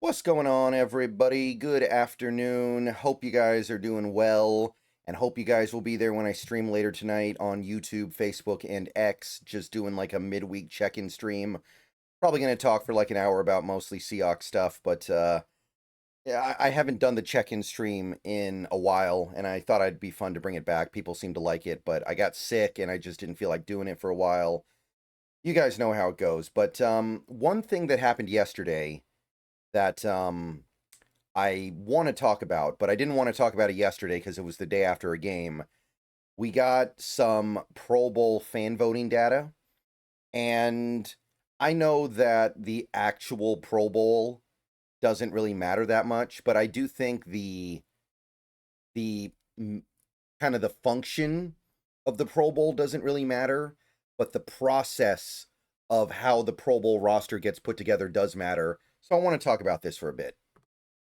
What's going on, everybody? Good afternoon. Hope you guys are doing well, and hope you guys will be there when I stream later tonight on YouTube, Facebook, and X. Just doing like a midweek check-in stream. Probably going to talk for like an hour about mostly Seahawks stuff, but yeah, I haven't done the check-in stream in a while, and I thought it'd be fun to bring it back. People seem to like it, but I got sick, and I just didn't feel like doing it for a while. You guys know how it goes, but one thing that happened yesterday that I want to talk about, but I didn't want to talk about it yesterday because it was the day after a game. We got some Pro Bowl fan voting data, and I know that the actual Pro Bowl doesn't really matter that much, but I do think the kind of the function of the Pro Bowl doesn't really matter, but the process of how the Pro Bowl roster gets put together does matter. So I want to talk about this for a bit.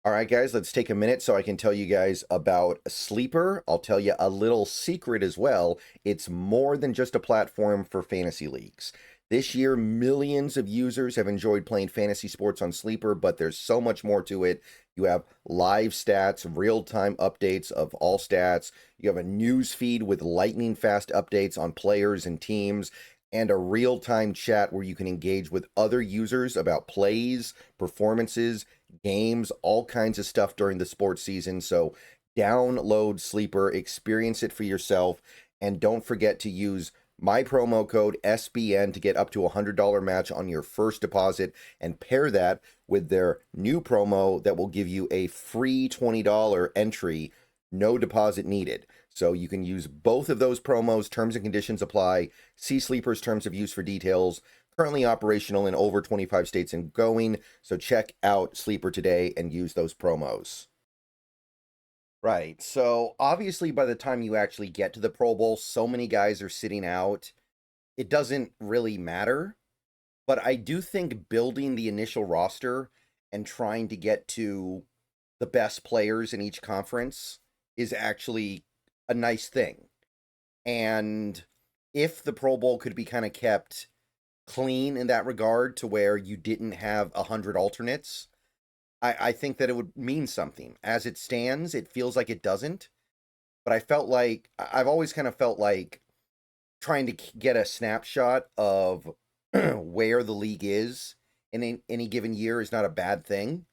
All right, guys, let's take a minute so I can tell you guys about Sleeper. I'll tell you a little secret as well. It's more than just a platform for fantasy leagues. This year, millions of users have enjoyed playing fantasy sports on Sleeper, but there's so much more to it. You have live stats, real-time updates of all stats. You have a news feed with lightning-fast updates on players and teams, and a real-time chat where you can engage with other users about plays, performances, games, all kinds of stuff during the sports season. So download Sleeper, experience it for yourself, and don't forget to use my promo code SBN to get up to a $100 match on your first deposit, and pair that with their new promo that will give you a free $20 entry, no deposit needed. So you can use both of those promos. Terms and conditions apply. See Sleeper's terms of use for details. Currently operational in over 25 states and going. So check out Sleeper today and use those promos. Right. So obviously, by the time you actually get to the Pro Bowl, so many guys are sitting out. It doesn't really matter. But I do think building the initial roster and trying to get to the best players in each conference is actually a nice thing. And if the Pro Bowl could be kind of kept clean in that regard to where you didn't have 100 alternates, I think that it would mean something. As it stands, it feels like it doesn't. But I've always kind of felt like trying to get a snapshot of where the league is in any given year is not a bad thing.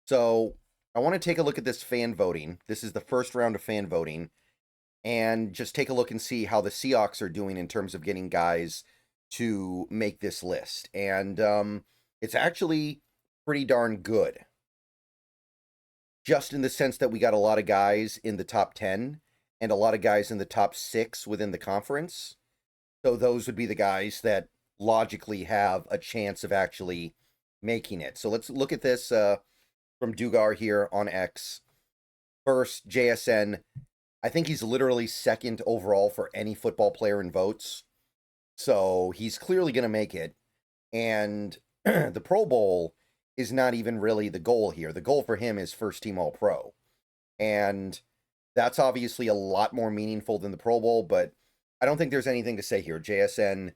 So I want to take a look at this fan voting. This is the first round of fan voting, and just take a look and see how the Seahawks are doing in terms of getting guys to make this list. And it's actually pretty darn good, just in the sense that we got a lot of guys in the top 10 and a lot of guys in the top 6 within the conference. So those would be the guys that logically have a chance of actually making it. So let's look at this from Dugar here on X. First, JSN. I think he's literally second overall for any football player in votes. So he's clearly going to make it. And the Pro Bowl is not even really the goal here. The goal for him is first team All Pro. And that's obviously a lot more meaningful than the Pro Bowl, but I don't think there's anything to say here. JSN,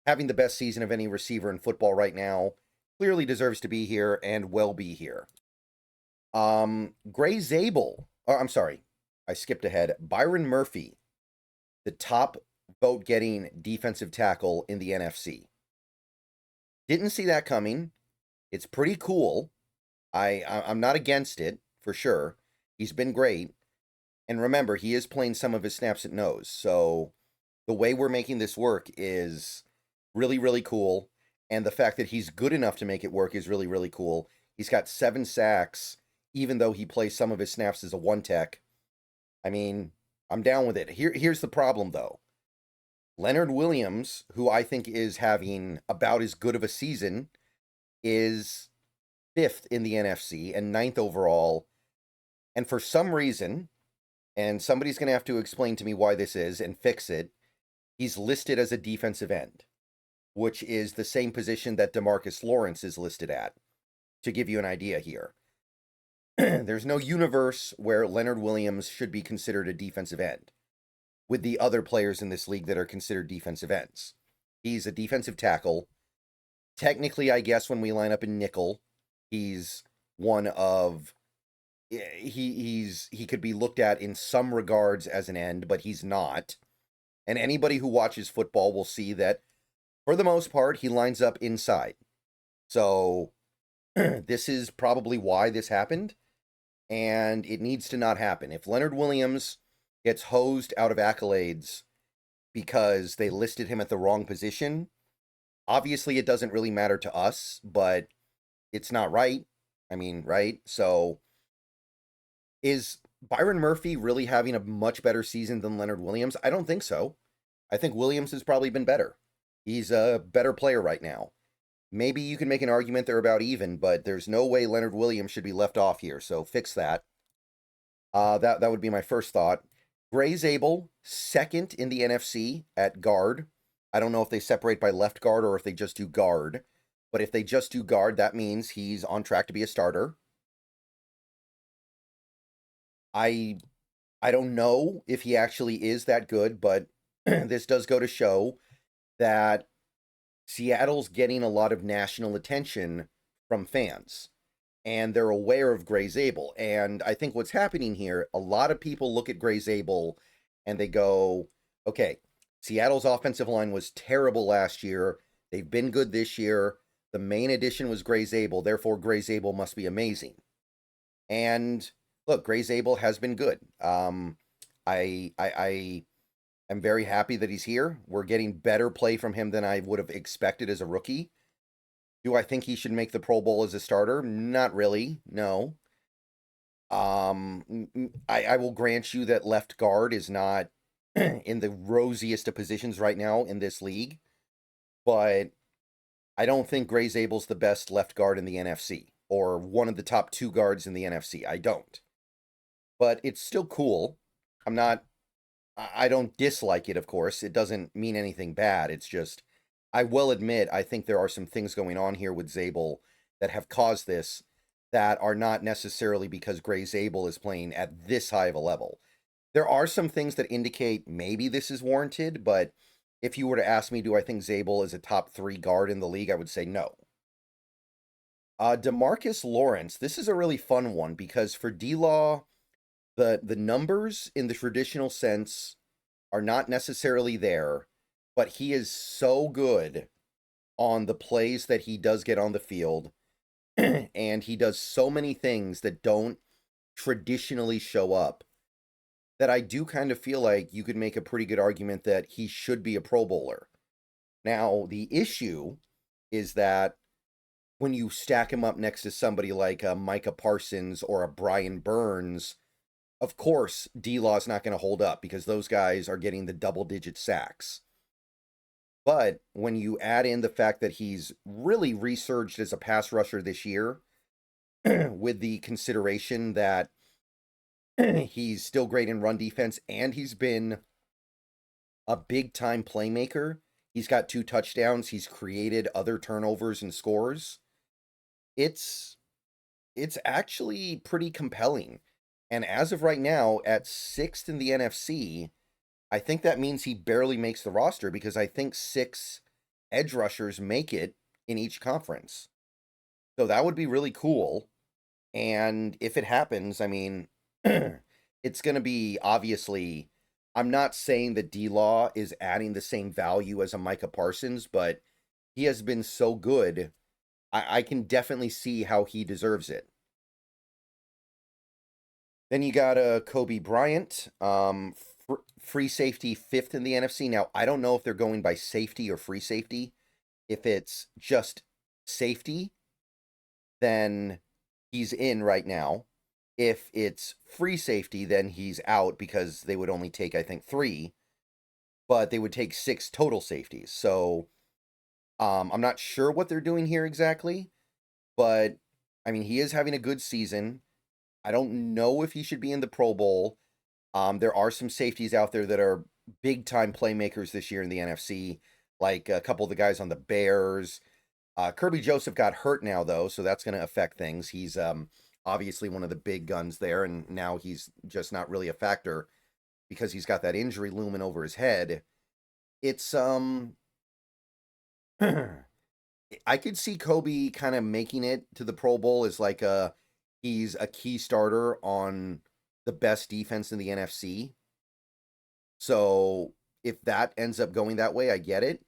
having the best season of any receiver in football right now, clearly deserves to be here and will be here. Gray Zabel, I'm sorry, I skipped ahead. Byron Murphy, the top vote getting defensive tackle in the NFC. Didn't see that coming. It's pretty cool. I'm not against it, for sure. He's been great. And remember, he is playing some of his snaps at nose. So the way we're making this work is really, really cool. And the fact that he's good enough to make it work is really, really cool. He's got 7 sacks, even though he plays some of his snaps as a one tech. I mean, I'm down with it. Here's the problem, though. Leonard Williams, who I think is having about as good of a season, is 5th in the NFC and 9th overall. And for some reason, and somebody's going to have to explain to me why this is and fix it, he's listed as a defensive end, which is the same position that DeMarcus Lawrence is listed at, to give you an idea here. There's no universe where Leonard Williams should be considered a defensive end with the other players in this league that are considered defensive ends. He's a defensive tackle. Technically, I guess when we line up in nickel, he's one of he could be looked at in some regards as an end, but he's not. And anybody who watches football will see that for the most part he lines up inside. So this is probably why this happened, and it needs to not happen. If Leonard Williams gets hosed out of accolades because they listed him at the wrong position, obviously it doesn't really matter to us, but it's not right. I mean, right? So is Byron Murphy really having a much better season than Leonard Williams? I don't think so. I think Williams has probably been better. He's a better player right now. Maybe you can make an argument they're about even, but there's no way Leonard Williams should be left off here, so fix that. That would be my first thought. Gray Zabel, second in the NFC at guard. I don't know if they separate by left guard or if they just do guard. But if they just do guard, that means he's on track to be a starter. I don't know if he actually is that good, but this does go to show that Seattle's getting a lot of national attention from fans, and they're aware of Gray Zabel. And I think what's happening here, a lot of people look at Gray Zabel and they go, okay, Seattle's offensive line was terrible last year. They've been good this year. The main addition was Gray Zabel, therefore Gray Zabel must be amazing. And look, Gray Zabel has been good. I'm very happy that he's here. We're getting better play from him than I would have expected as a rookie. Do I think he should make the Pro Bowl as a starter? Not really, no. I will grant you that left guard is not in the rosiest of positions right now in this league, but I don't think Gray Zabel's the best left guard in the NFC, or one of the top 2 guards in the NFC. I don't. But it's still cool. I don't dislike it, of course. It doesn't mean anything bad. It's just, I will admit, I think there are some things going on here with Zabel that have caused this that are not necessarily because Gray Zabel is playing at this high of a level. There are some things that indicate maybe this is warranted, but if you were to ask me, do I think Zabel is a top 3 guard in the league, I would say no. DeMarcus Lawrence, this is a really fun one because for D-Law, the numbers in the traditional sense are not necessarily there, but he is so good on the plays that he does get on the field, and he does so many things that don't traditionally show up, that I do kind of feel like you could make a pretty good argument that he should be a Pro Bowler. Now, the issue is that when you stack him up next to somebody like a Micah Parsons or a Brian Burns, of course, D-Law's not going to hold up because those guys are getting the double-digit sacks. But when you add in the fact that he's really resurged as a pass rusher this year, with the consideration that he's still great in run defense and he's been a big-time playmaker, he's got 2 touchdowns, he's created other turnovers and scores, it's actually pretty compelling. And as of right now, at 6th in the NFC, I think that means he barely makes the roster because I think 6 edge rushers make it in each conference. So that would be really cool. And if it happens, I mean, it's going to be obviously, I'm not saying that D-Law is adding the same value as a Micah Parsons, but he has been so good. I can definitely see how he deserves it. Then you got Kobe Bryant, free safety 5th in the NFC. Now, I don't know if they're going by safety or free safety. If it's just safety, then he's in right now. If it's free safety, then he's out because they would only take, I think, 3, but they would take 6 total safeties. So I'm not sure what they're doing here exactly, but I mean, he is having a good season. I don't know if he should be in the Pro Bowl. There are some safeties out there that are big-time playmakers this year in the NFC, like a couple of the guys on the Bears. Kirby Joseph got hurt now, though, so that's going to affect things. He's obviously one of the big guns there, and now he's just not really a factor because he's got that injury looming over his head. It's, I could see Kobe kind of making it to the Pro Bowl as like a He's a key starter on the best defense in the NFC. So if that ends up going that way, I get it.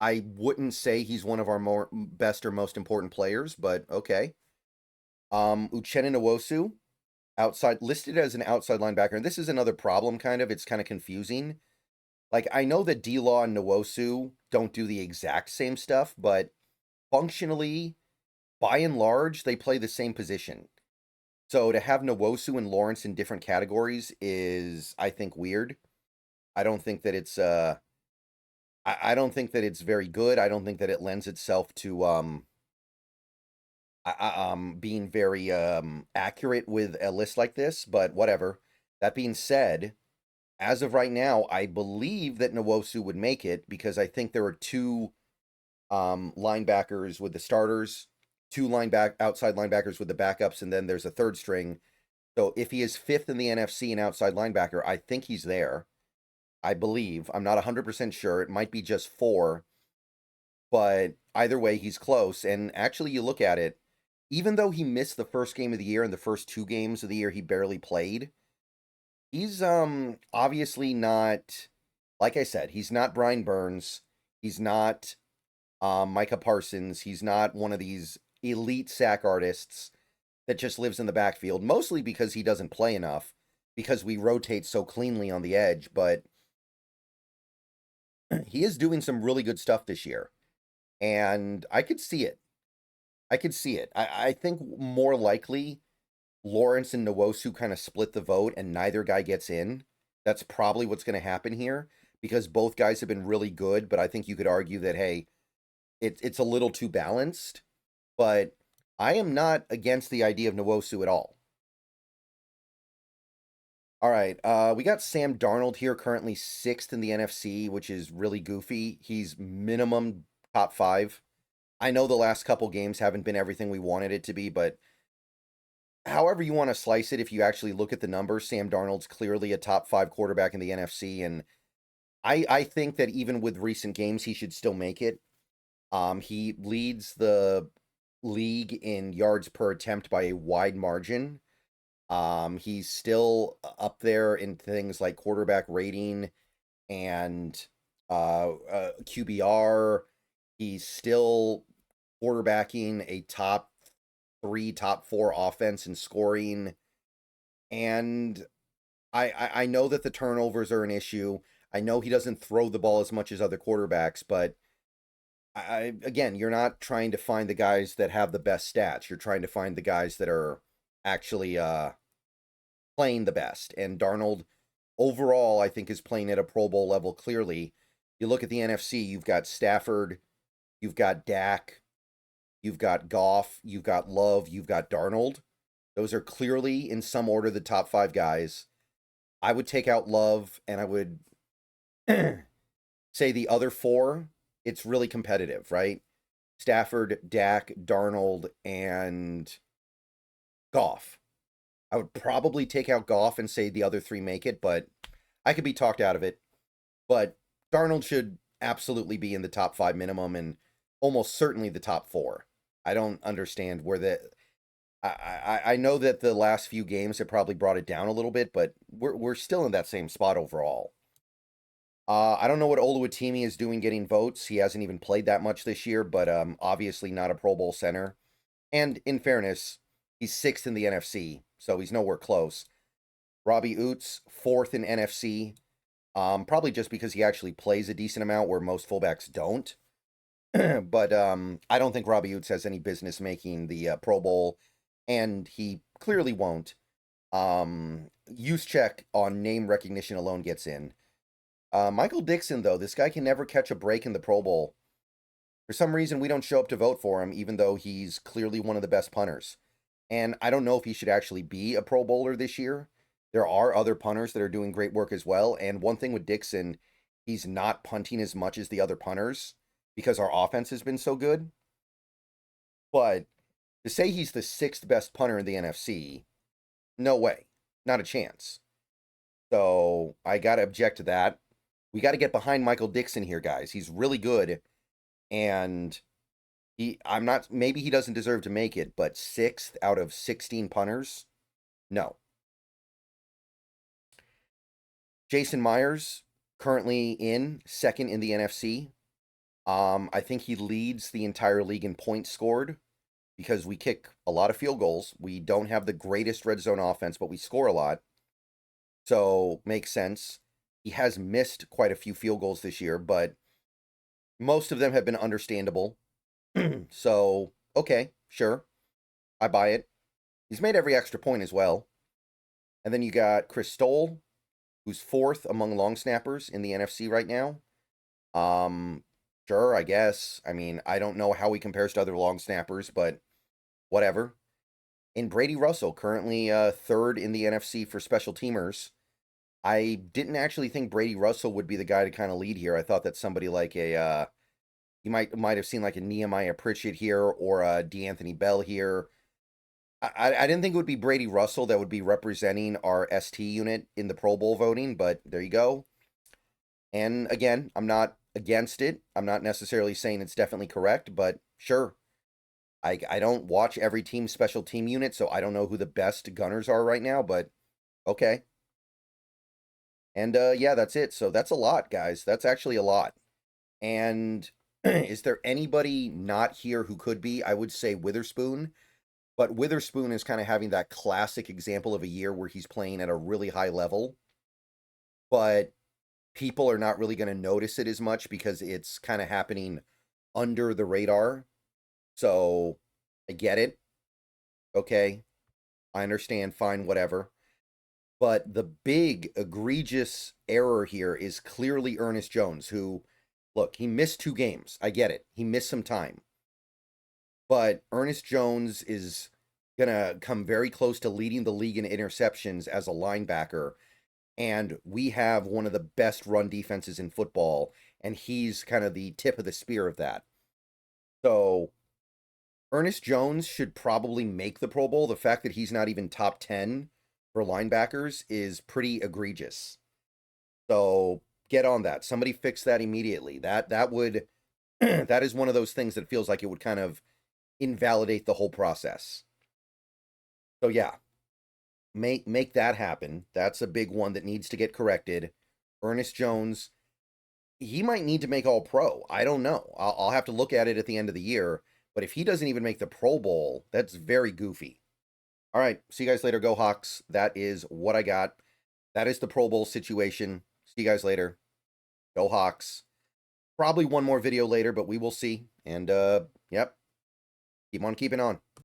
I wouldn't say he's one of our more best or most important players, but okay. Uchenna Nwosu, outside, listed as an outside linebacker. And this is another problem, kind of. It's kind of confusing. Like, I know that D-Law and Nwosu don't do the exact same stuff, but functionally, by and large, they play the same position. So to have Nwosu and Lawrence in different categories is, I think, weird. I don't think that it's I don't think that it's very good. I don't think that it lends itself to being very accurate with a list like this, but whatever. That being said, as of right now, I believe that Nwosu would make it because I think there are two linebackers with the starters, two outside linebackers with the backups, and then there's a third string. So if he is fifth in the NFC and outside linebacker, I think he's there. I believe. I'm not 100% sure. It might be just 4. But either way, he's close. And actually, you look at it, even though he missed the first game of the year and the first 2 games of the year he barely played, he's obviously not, like I said, he's not Brian Burns. He's not Micah Parsons. He's not one of these elite sack artists that just lives in the backfield, mostly because he doesn't play enough, because we rotate so cleanly on the edge. But he is doing some really good stuff this year, and I could see it. I think more likely Lawrence and Nwosu kind of split the vote and neither guy gets in. That's probably what's going to happen here because both guys have been really good, but I think you could argue that, hey, it's a little too balanced. But I am not against the idea of Nwosu at all. All right, we got Sam Darnold here, currently 6th in the NFC, which is really goofy. He's minimum top 5. I know the last couple games haven't been everything we wanted it to be, but however you want to slice it, if you actually look at the numbers, Sam Darnold's clearly a top 5 quarterback in the NFC, and I think that even with recent games, he should still make it. He leads the league in yards per attempt by a wide margin. He's still up there in things like quarterback rating and QBR. He's still quarterbacking a top 3, top 4 offense in scoring. And I know that the turnovers are an issue. I know he doesn't throw the ball as much as other quarterbacks, but again, you're not trying to find the guys that have the best stats. You're trying to find the guys that are actually playing the best. And Darnold, overall, I think is playing at a Pro Bowl level clearly. You look at the NFC, you've got Stafford, you've got Dak, you've got Goff, you've got Love, you've got Darnold. Those are clearly, in some order, the top 5 guys. I would take out Love, and I would say the other 4, it's really competitive, right? Stafford, Dak, Darnold, and Goff. I would probably take out Goff and say the other 3 make it, but I could be talked out of it. But Darnold should absolutely be in the top 5 minimum and almost certainly the top 4. I don't understand where the... I know that the last few games have probably brought it down a little bit, but we're still in that same spot overall. I don't know what Oluwatimi is doing getting votes. He hasn't even played that much this year, but obviously not a Pro Bowl center. And in fairness, he's 6th in the NFC, so he's nowhere close. Robbie Oots, 4th in NFC, probably just because he actually plays a decent amount where most fullbacks don't. But I don't think Robbie Oots has any business making the Pro Bowl, and he clearly won't. Use check on name recognition alone gets in. Michael Dixon, though, this guy can never catch a break in the Pro Bowl. For some reason, we don't show up to vote for him, even though he's clearly one of the best punters. And I don't know if he should actually be a Pro Bowler this year. There are other punters that are doing great work as well. And one thing with Dixon, he's not punting as much as the other punters because our offense has been so good. But to say he's the 6th best punter in the NFC, no way. Not a chance. So I got to object to that. We got to get behind Michael Dixon here, guys. He's really good. And I'm not, maybe he doesn't deserve to make it, but 6th out of 16 punters? No. Jason Myers, currently in 2nd in the NFC. I think he leads the entire league in points scored because we kick a lot of field goals. We don't have the greatest red zone offense, but we score a lot. So, makes sense. He has missed quite a few field goals this year, but most of them have been understandable. So, okay, sure. I buy it. He's made every extra point as well. And then you got Chris Stoll, who's 4th among long snappers in the NFC right now. Sure, I guess. I mean, I don't know how he compares to other long snappers, but whatever. And Brady Russell, currently 3rd in the NFC for special teamers. I didn't actually think Brady Russell would be the guy to kind of lead here. I thought that somebody like a you might have seen like a Nehemiah Pritchett here or a D'Anthony Bell here. I didn't think it would be Brady Russell that would be representing our ST unit in the Pro Bowl voting, but there you go. And again, I'm not against it. I'm not necessarily saying it's definitely correct, but sure. I don't watch every team's special team unit, so I don't know who the best gunners are right now, but okay. And yeah, that's it. So that's a lot, guys. That's actually a lot. And is there anybody not here who could be? I would say Witherspoon. But Witherspoon is kind of having that classic example of a year where he's playing at a really high level, but people are not really going to notice it as much because it's kind of happening under the radar. So I get it. Okay. I understand. Fine, whatever. But the big egregious error here is clearly Ernest Jones, who, look, he missed 2 games. I get it. He missed some time. But Ernest Jones is going to come very close to leading the league in interceptions as a linebacker. And we have one of the best run defenses in football. And he's kind of the tip of the spear of that. So Ernest Jones should probably make the Pro Bowl. The fact that he's not even top 10 for linebackers is pretty egregious. So get on that. Somebody fix that immediately. That would that is one of those things that feels like it would kind of invalidate the whole process. So yeah, make that happen. That's a big one that needs to get corrected. Ernest Jones, he might need to make All Pro. I don't know. I'll have to look at it at the end of the year. But if he doesn't even make the Pro Bowl, that's very goofy. All right, see you guys later. Go Hawks. That is what I got. That is the Pro Bowl situation. See you guys later. Go Hawks. Probably one more video later, but we will see. And yep, keep on keeping on.